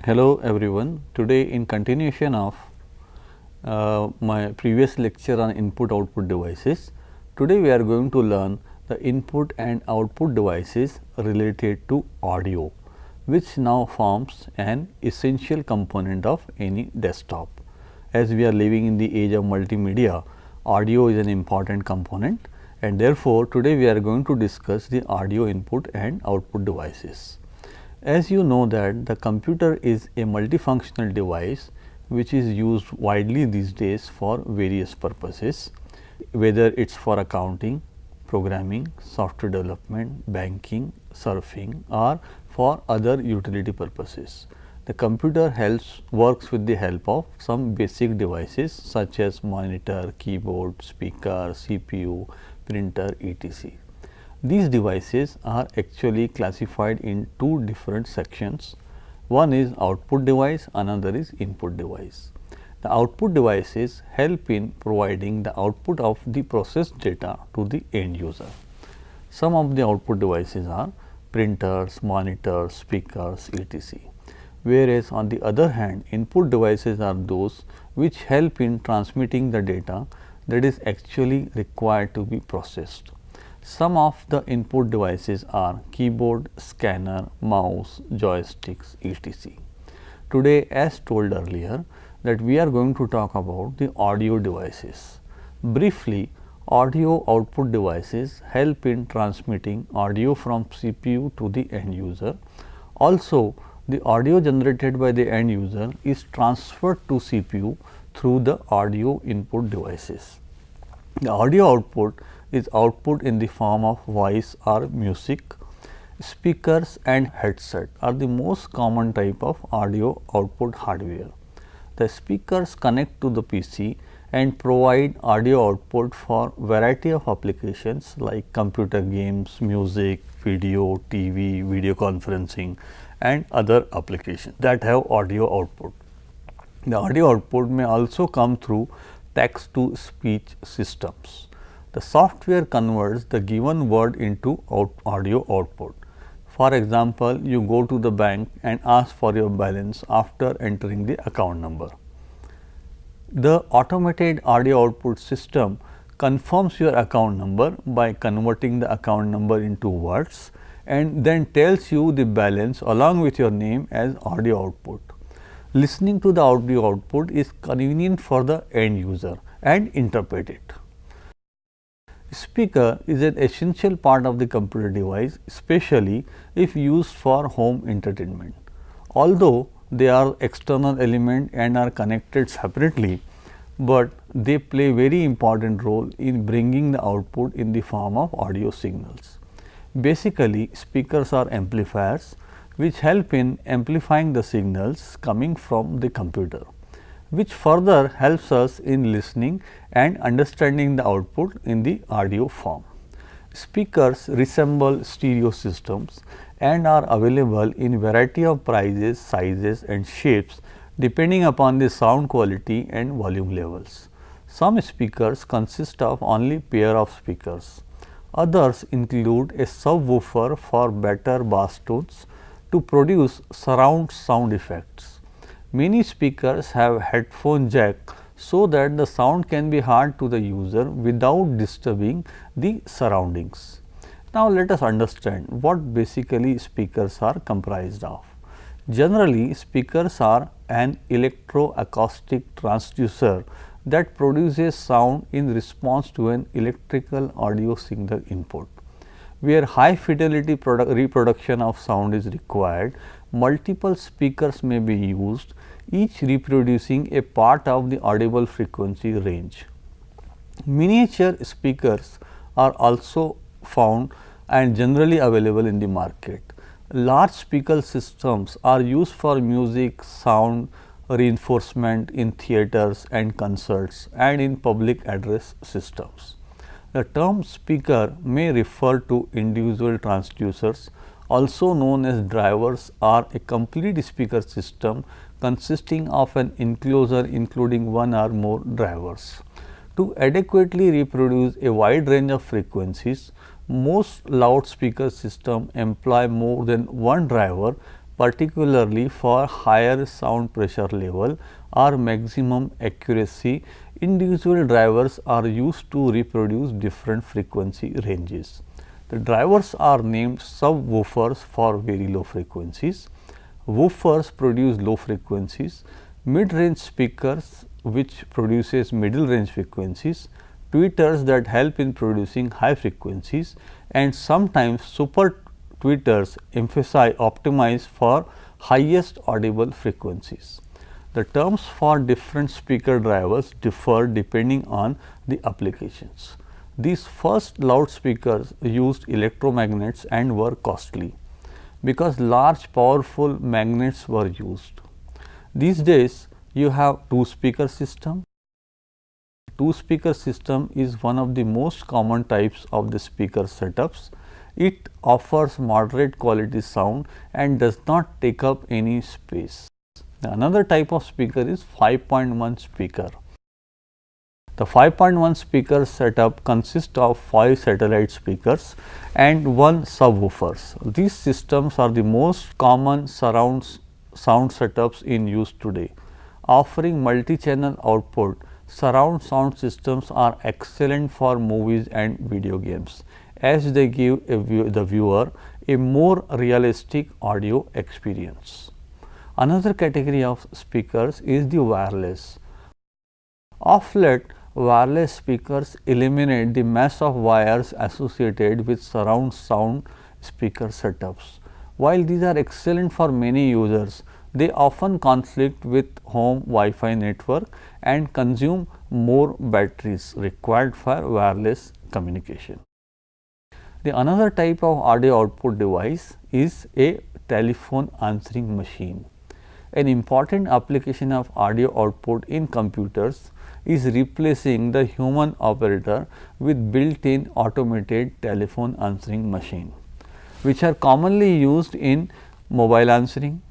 Hello everyone. Today in continuation of my previous lecture on input output devices, today we are going to learn the input and output devices related to audio, which now forms an essential component of any desktop. As we are living in the age of multimedia, audio is an important component, and therefore, today we are going to discuss the audio input and output devices. As you know that the computer is a multifunctional device which is used widely these days for various purposes, whether it is for accounting, programming, software development, banking, surfing or for other utility purposes. The computer works with the help of some basic devices such as monitor, keyboard, speaker, CPU, printer, etc. These devices are actually classified in two different sections. One is output device, another is input device. The output devices help in providing the output of the processed data to the end user. Some of the output devices are printers, monitors, speakers, etc. Whereas, on the other hand, input devices are those which help in transmitting the data that is actually required to be processed. Some of the input devices are keyboard, scanner, mouse, joysticks, etc. Today, as told earlier, that we are going to talk about the audio devices. Briefly, audio output devices help in transmitting audio from CPU to the end user. Also, the audio generated by the end user is transferred to CPU through the audio input devices. The audio output is output in the form of voice or music. Speakers and headset are the most common type of audio output hardware. The speakers connect to the PC and provide audio output for variety of applications like computer games, music, video, TV, video conferencing and other applications that have audio output. The audio output may also come through text to speech systems. The software converts the given word into audio output. For example, you go to the bank and ask for your balance after entering the account number. The automated audio output system confirms your account number by converting the account number into words and then tells you the balance along with your name as audio output. Listening to the audio output is convenient for the end user and interpret it. Speaker is an essential part of the computer device, especially if used for home entertainment. Although they are external element and are connected separately, but they play very important role in bringing the output in the form of audio signals. Basically, speakers are amplifiers which help in amplifying the signals coming from the computer, which further helps us in listening and understanding the output in the audio form. Speakers resemble stereo systems and are available in variety of prices, sizes and shapes depending upon the sound quality and volume levels. Some speakers consist of only pair of speakers. Others include a subwoofer for better bass tones to produce surround sound effects. Many speakers have headphone jack so that the sound can be heard to the user without disturbing the surroundings. Now, let us understand what basically speakers are comprised of. Generally, speakers are an electroacoustic transducer that produces sound in response to an electrical audio signal input. Where high fidelity reproduction of sound is required, multiple speakers may be used, each reproducing a part of the audible frequency range. Miniature speakers are also found and generally available in the market. Large speaker systems are used for music, sound reinforcement in theaters and concerts and in public address systems. The term speaker may refer to individual transducers, also known as drivers, or a complete speaker system consisting of an enclosure including one or more drivers. To adequately reproduce a wide range of frequencies, most loudspeaker systems employ more than one driver particularly for higher sound pressure level or maximum accuracy. Individual drivers are used to reproduce different frequency ranges. The drivers are named subwoofers for very low frequencies. Woofers produce low frequencies, mid-range speakers which produces middle range frequencies, tweeters that help in producing high frequencies, and sometimes super tweeters optimize for highest audible frequencies. The terms for different speaker drivers differ depending on the applications. These first loudspeakers used electromagnets and were costly because large powerful magnets were used. These days you have two speaker system. Two speaker system is one of the most common types of the speaker setups. It offers moderate quality sound and does not take up any space. Another type of speaker is 5.1 speaker. The 5.1 speaker setup consists of 5 satellite speakers and 1 subwoofers. These systems are the most common surround sound setups in use today. Offering multi-channel output, surround sound systems are excellent for movies and video games as they give the viewer a more realistic audio experience. Another category of speakers is the wireless. Of late, wireless speakers eliminate the mess of wires associated with surround sound speaker setups. While these are excellent for many users, they often conflict with home Wi-Fi network and consume more batteries required for wireless communication. The another type of audio output device is a telephone answering machine. An important application of audio output in computers is replacing the human operator with built-in automated telephone answering machine, which are commonly used in mobile answering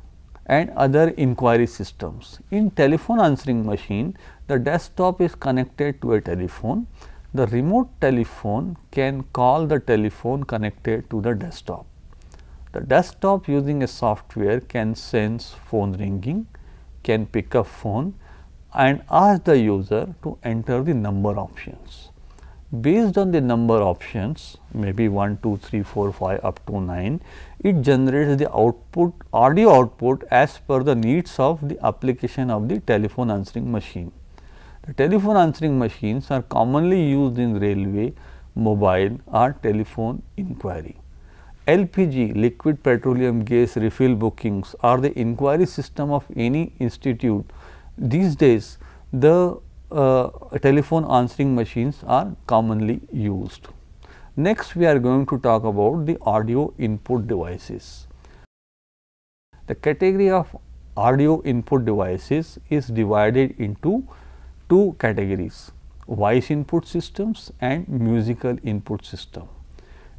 and other inquiry systems. In telephone answering machine, the desktop is connected to a telephone. The remote telephone can call the telephone connected to the desktop. The desktop using a software can sense phone ringing, can pick up phone and ask the user to enter the number options. Based on the number options, maybe 1, 2, 3, 4, 5 up to 9, it generates the output, audio output as per the needs of the application of the telephone answering machine. The telephone answering machines are commonly used in railway, mobile or telephone inquiry. LPG, liquid petroleum gas refill bookings are the inquiry system of any institute. These days, the telephone answering machines are commonly used. Next, we are going to talk about the audio input devices. The category of audio input devices is divided into two categories: voice input systems and musical input system.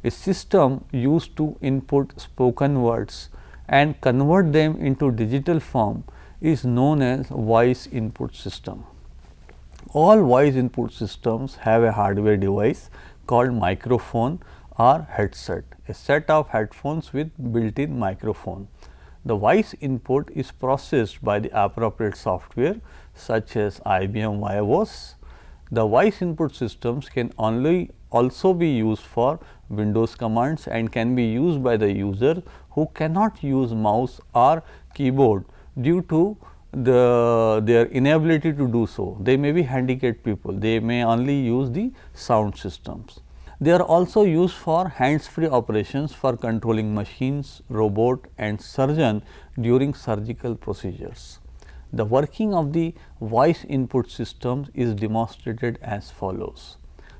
A system used to input spoken words and convert them into digital form is known as voice input system. All voice input systems have a hardware device called microphone or headset, a set of headphones with built-in microphone. The voice input is processed by the appropriate software such as IBM Vios. The voice input systems can also be used for Windows commands and can be used by the user who cannot use mouse or keyboard due to their inability to do so. They may be handicapped people, they may only use the sound systems. They are also used for hands-free operations for controlling machines, robot and surgeon during surgical procedures. The working of the voice input systems is demonstrated as follows.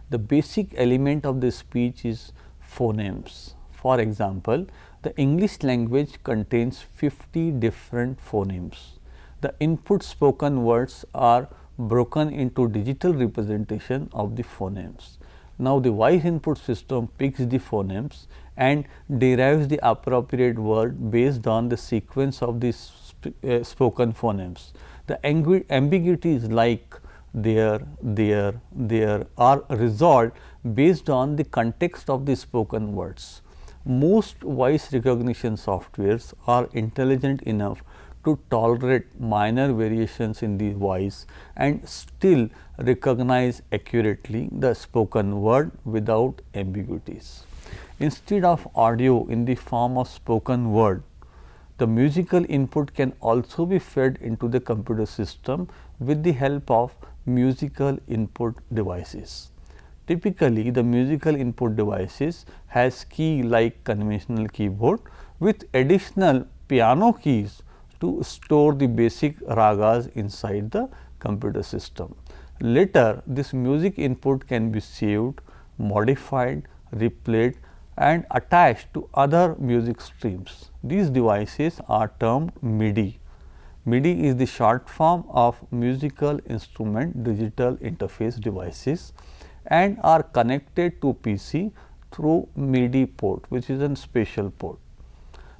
The basic element of the speech is phonemes. For example, the English language contains 50 different phonemes. The input spoken words are broken into digital representation of the phonemes. Now, the voice input system picks the phonemes and derives the appropriate word based on the sequence of the spoken phonemes. The ambiguities like there are resolved based on the context of the spoken words. Most voice recognition softwares are intelligent enough to tolerate minor variations in the voice and still recognize accurately the spoken word without ambiguities. Instead of audio in the form of spoken word, the musical input can also be fed into the computer system with the help of musical input devices. Typically, the musical input devices has key like conventional keyboard with additional piano keys to store the basic ragas inside the computer system. Later, this music input can be saved, modified, replayed and attached to other music streams. These devices are termed MIDI. MIDI is the short form of musical instrument digital interface devices and are connected to PC through MIDI port, which is a special port.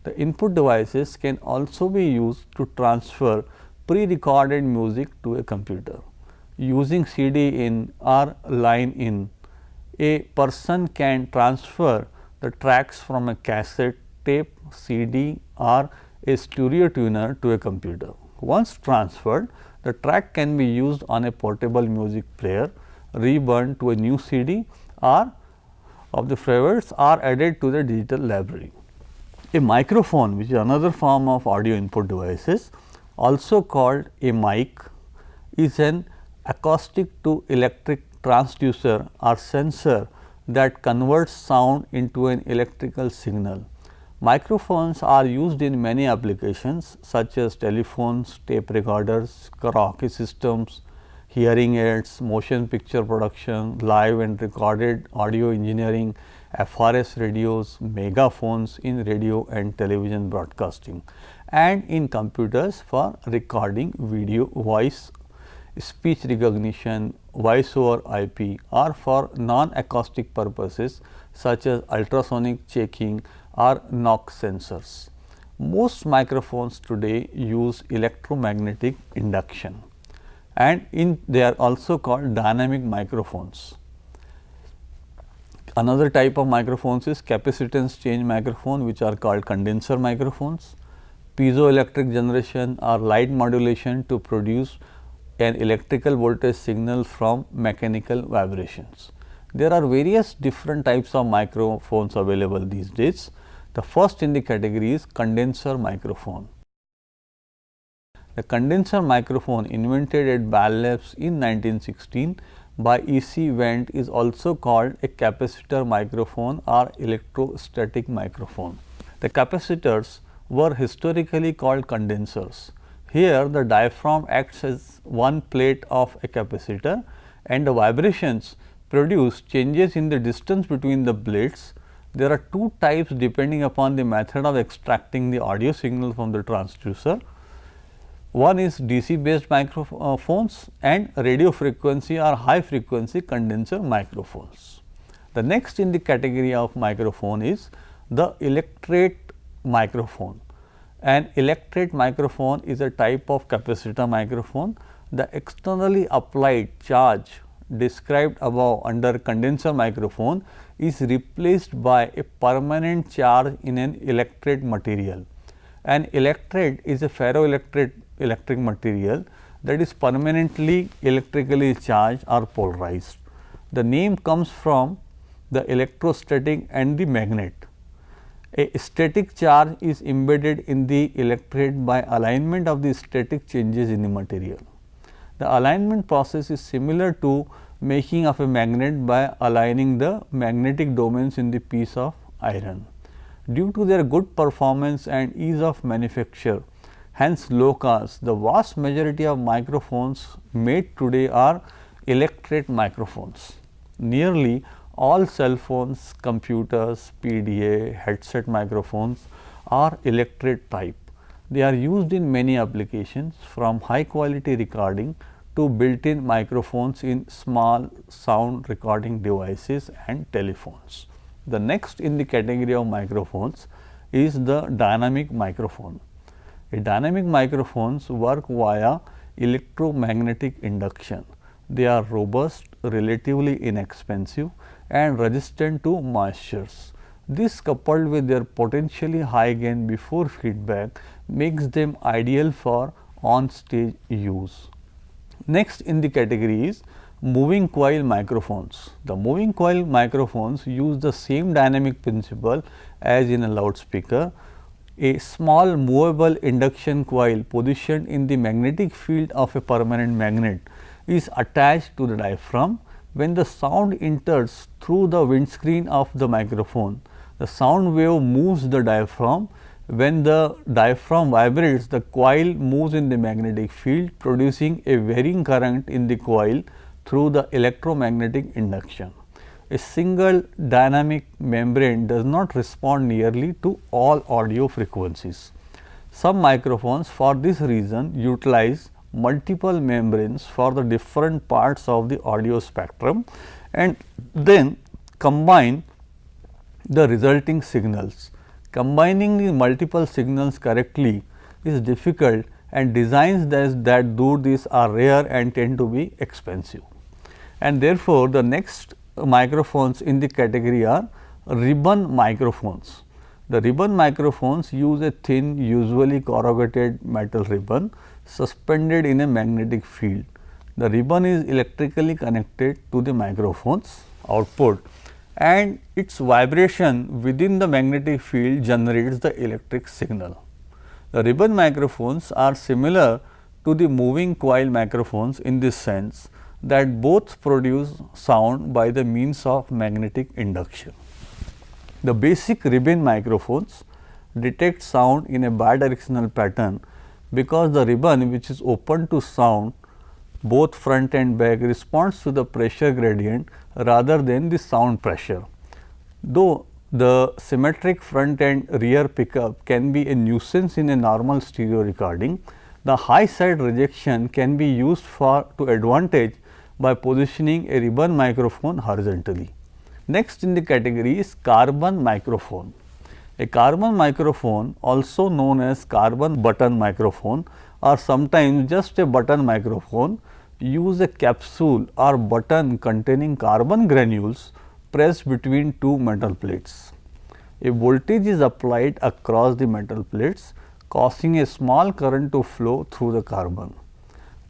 The input devices can also be used to transfer pre-recorded music to a computer. Using CD in or line in, a person can transfer the tracks from a cassette, tape, CD or a stereo tuner to a computer. Once transferred, the track can be used on a portable music player, reburned to a new CD or of the favorites or added to the digital library. A microphone, which is another form of audio input devices, also called a mic, is an acoustic to electric transducer or sensor that converts sound into an electrical signal. Microphones are used in many applications such as telephones, tape recorders, karaoke systems, hearing aids, motion picture production, live and recorded audio engineering, FRS radios, megaphones in radio and television broadcasting, and in computers for recording video, voice, speech recognition, voice over IP or for non-acoustic purposes such as ultrasonic checking or NOx sensors. Most microphones today use electromagnetic induction and they are also called dynamic microphones. Another type of microphones is capacitance change microphone, which are called condenser microphones, piezoelectric generation or light modulation to produce an electrical voltage signal from mechanical vibrations. There are various different types of microphones available these days. The first in the category is condenser microphone. The condenser microphone, invented at Bell Labs in 1916 by E.C. Wendt, is also called a capacitor microphone or electrostatic microphone. The capacitors were historically called condensers. Here the diaphragm acts as one plate of a capacitor and the vibrations produce changes in the distance between the plates. There are two types depending upon the method of extracting the audio signal from the transducer. One is DC based microphones and radio frequency or high frequency condenser microphones. The next in the category of microphone is the electret microphone. An electret microphone is a type of capacitor microphone. The externally applied charge described above under condenser microphone is replaced by a permanent charge in an electret material. An electret is a ferroelectric material that is permanently electrically charged or polarized. The name comes from the electrostatic and the magnet. A static charge is embedded in the electret by alignment of the static changes in the material. The alignment process is similar to making of a magnet by aligning the magnetic domains in the piece of iron. Due to their good performance and ease of manufacture, hence low cost, the vast majority of microphones made today are electret microphones. Nearly all cell phones, computers, PDA, headset microphones are electret type. They are used in many applications, from high quality recording to built-in microphones in small sound recording devices and telephones. The next in the category of microphones is the dynamic microphone. A dynamic microphones work via electromagnetic induction. They are robust, relatively inexpensive and resistant to moistures. This, coupled with their potentially high gain before feedback, makes them ideal for on-stage use. Next in the category is moving coil microphones. The moving coil microphones use the same dynamic principle as in a loudspeaker. A small movable induction coil positioned in the magnetic field of a permanent magnet is attached to the diaphragm. When the sound enters through the windscreen of the microphone, the sound wave moves the diaphragm. When the diaphragm vibrates, the coil moves in the magnetic field, producing a varying current in the coil through the electromagnetic induction. A single dynamic membrane does not respond nearly to all audio frequencies. Some microphones, for this reason, utilize multiple membranes for the different parts of the audio spectrum and then combine the resulting signals. Combining the multiple signals correctly is difficult, and designs that do this are rare and tend to be expensive. And therefore, the next microphones in the category are ribbon microphones. The ribbon microphones use a thin, usually corrugated metal ribbon suspended in a magnetic field. The ribbon is electrically connected to the microphone's output, and its vibration within the magnetic field generates the electric signal. The ribbon microphones are similar to the moving coil microphones in this sense that both produce sound by the means of magnetic induction. The basic ribbon microphones detect sound in a bidirectional pattern because the ribbon, which is open to sound both front and back, responds to the pressure gradient rather than the sound pressure. Though the symmetric front and rear pickup can be a nuisance in a normal stereo recording, the high side rejection can be used to advantage by positioning a ribbon microphone horizontally. Next in the category is carbon microphone. A carbon microphone, also known as carbon button microphone or sometimes just a button microphone, use a capsule or button containing carbon granules pressed between two metal plates. A voltage is applied across the metal plates, causing a small current to flow through the carbon.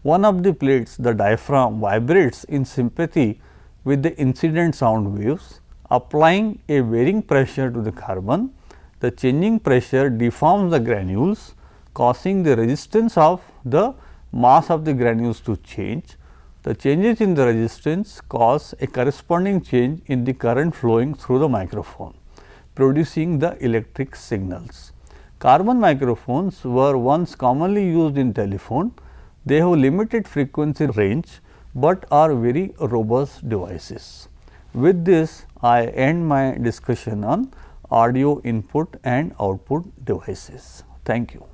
One of the plates, the diaphragm, vibrates in sympathy with the incident sound waves, applying a varying pressure to the carbon. The changing pressure deforms the granules, causing the resistance of the mass of the granules to change. The changes in the resistance cause a corresponding change in the current flowing through the microphone, producing the electric signals. Carbon microphones were once commonly used in telephone. They have limited frequency range, but are very robust devices. With this, I end my discussion on audio input and output devices. Thank you.